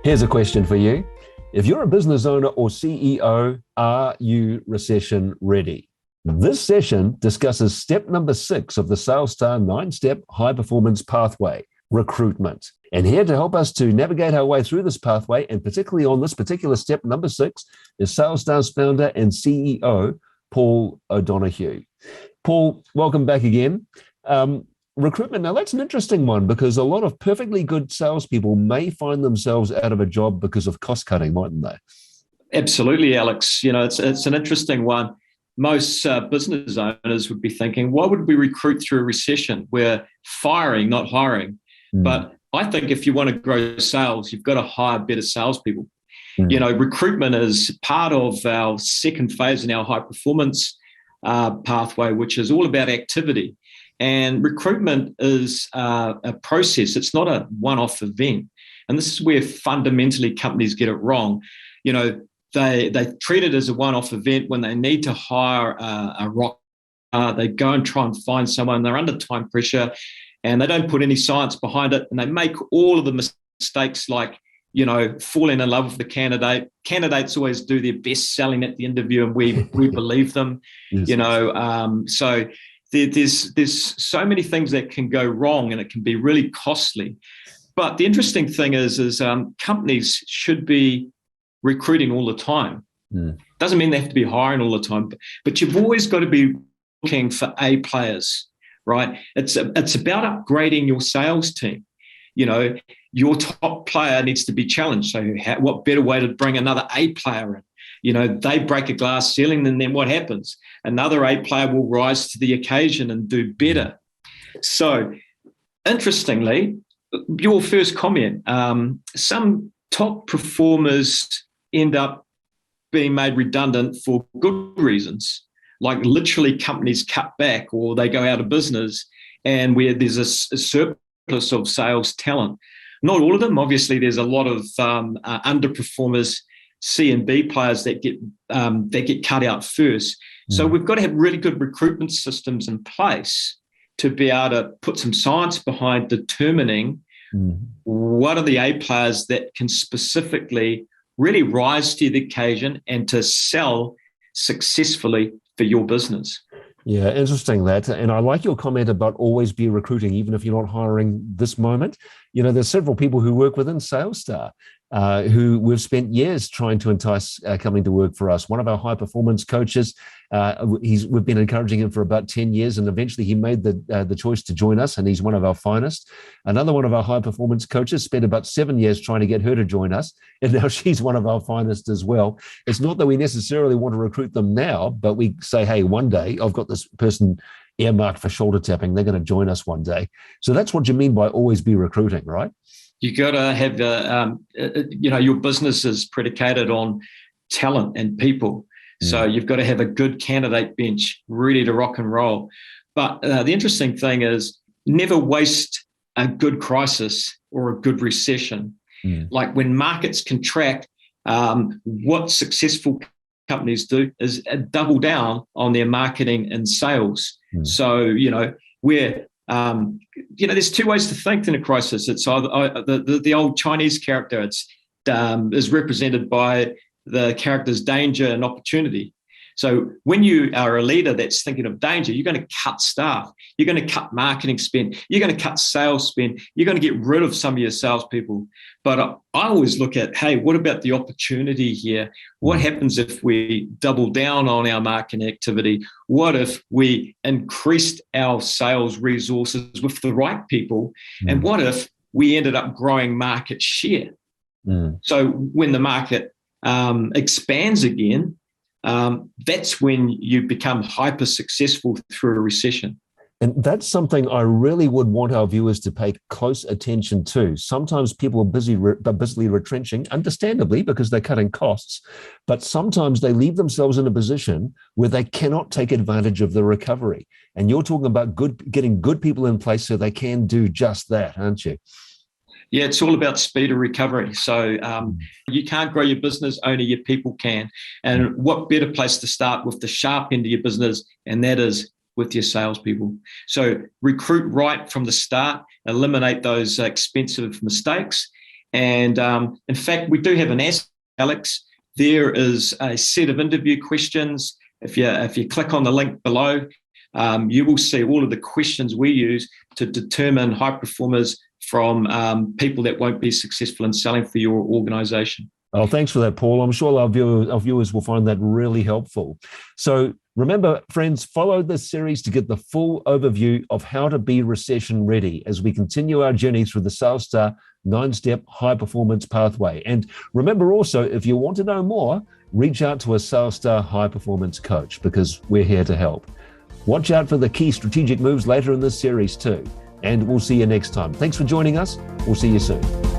Here's a question for you. If you're a business owner or CEO, are you recession ready? This session discusses step number 6 of the Sales Star 9-step high performance pathway, recruitment. And here to help us to navigate our way through this pathway, and particularly on this particular step, number 6, is Sales Star's founder and CEO, Paul O'Donoghue. Paul, welcome back again. Recruitment, now that's an interesting one because a lot of perfectly good salespeople may find themselves out of a job because of cost cutting, mightn't they? Absolutely, Alex. It's an interesting one. Most business owners would be thinking, why would we recruit through a recession? We're firing, not hiring. But I think if you want to grow sales, you've got to hire better salespeople. Recruitment is part of our second phase in our high performance pathway, which is all about activity. And recruitment is a process. It's not a one-off event. And this is where fundamentally companies get it wrong. They treat it as a one-off event when they need to hire a rock. They go and try and find someone. They're under time pressure and they don't put any science behind it. And they make all of the mistakes like, falling in love with the candidate. Candidates always do their best selling at the interview and we believe them, yes. So there's so many things that can go wrong and it can be really costly. But the interesting thing is companies should be recruiting all the time. Doesn't mean they have to be hiring all the time, but you've always got to be looking for A players, right? It's about upgrading your sales team. Your top player needs to be challenged. So what better way to bring another A player in? They break a glass ceiling, and then what happens? Another A player will rise to the occasion and do better. So, interestingly, your first comment, some top performers end up being made redundant for good reasons, like literally companies cut back or they go out of business, and where there's a surplus of sales talent. Not all of them. Obviously, there's a lot of underperformers, C and B players that get cut out first. So we've got to have really good recruitment systems in place to be able to put some science behind determining what are the A players that can specifically really rise to the occasion and to sell successfully for your business. Yeah, interesting that. And I like your comment about always be recruiting, even if you're not hiring this moment. There's several people who work within SalesStar who we've spent years trying to entice coming to work for us. One of our high performance coaches, we've been encouraging him for about 10 years, and eventually he made the choice to join us, and he's one of our finest. Another one of our high performance coaches spent about 7 years trying to get her to join us, and now she's one of our finest as well. It's not that we necessarily want to recruit them now, but we say, hey, one day I've got this person earmarked for shoulder tapping. They're going to join us one day. So that's what you mean by always be recruiting, right? You got to have your business is predicated on talent and people. So you've got to have a good candidate bench ready to rock and roll. But the interesting thing is never waste a good crisis or a good recession. Like when markets contract, what successful companies do is double down on their marketing and sales. So, there's two ways to think in a crisis. It's either the old Chinese character. Is represented by the characters danger and opportunity. So when you are a leader that's thinking of danger, you're going to cut staff, you're going to cut marketing spend, you're going to cut sales spend, you're going to get rid of some of your salespeople. But I always look at, hey, what about the opportunity here? What happens if we double down on our marketing activity? What if we increased our sales resources with the right people? And what if we ended up growing market share? So when the market expands again, that's when you become hyper successful through a recession. And that's something I really would want our viewers to pay close attention to. Sometimes people are busily retrenching, understandably, because they're cutting costs. But sometimes they leave themselves in a position where they cannot take advantage of the recovery. And you're talking about getting good people in place so they can do just that, aren't you? Yeah, it's all about speed of recovery. So you can't grow your business, only your people can. And what better place to start with the sharp end of your business, and that is with your salespeople. So recruit right from the start, eliminate those expensive mistakes, And in fact, we do have an asset, Alex. There is a set of interview questions. If you click on the link below, you will see all of the questions we use to determine high performers from people that won't be successful in selling for your organization. Oh, thanks for that, Paul. I'm sure our viewers will find that really helpful. So remember, friends, follow this series to get the full overview of how to be recession ready as we continue our journey through the SalesStar 9-step high performance pathway. And remember also, if you want to know more, reach out to a SalesStar high performance coach, because we're here to help. Watch out for the key strategic moves later in this series too. And we'll see you next time. Thanks for joining us. We'll see you soon.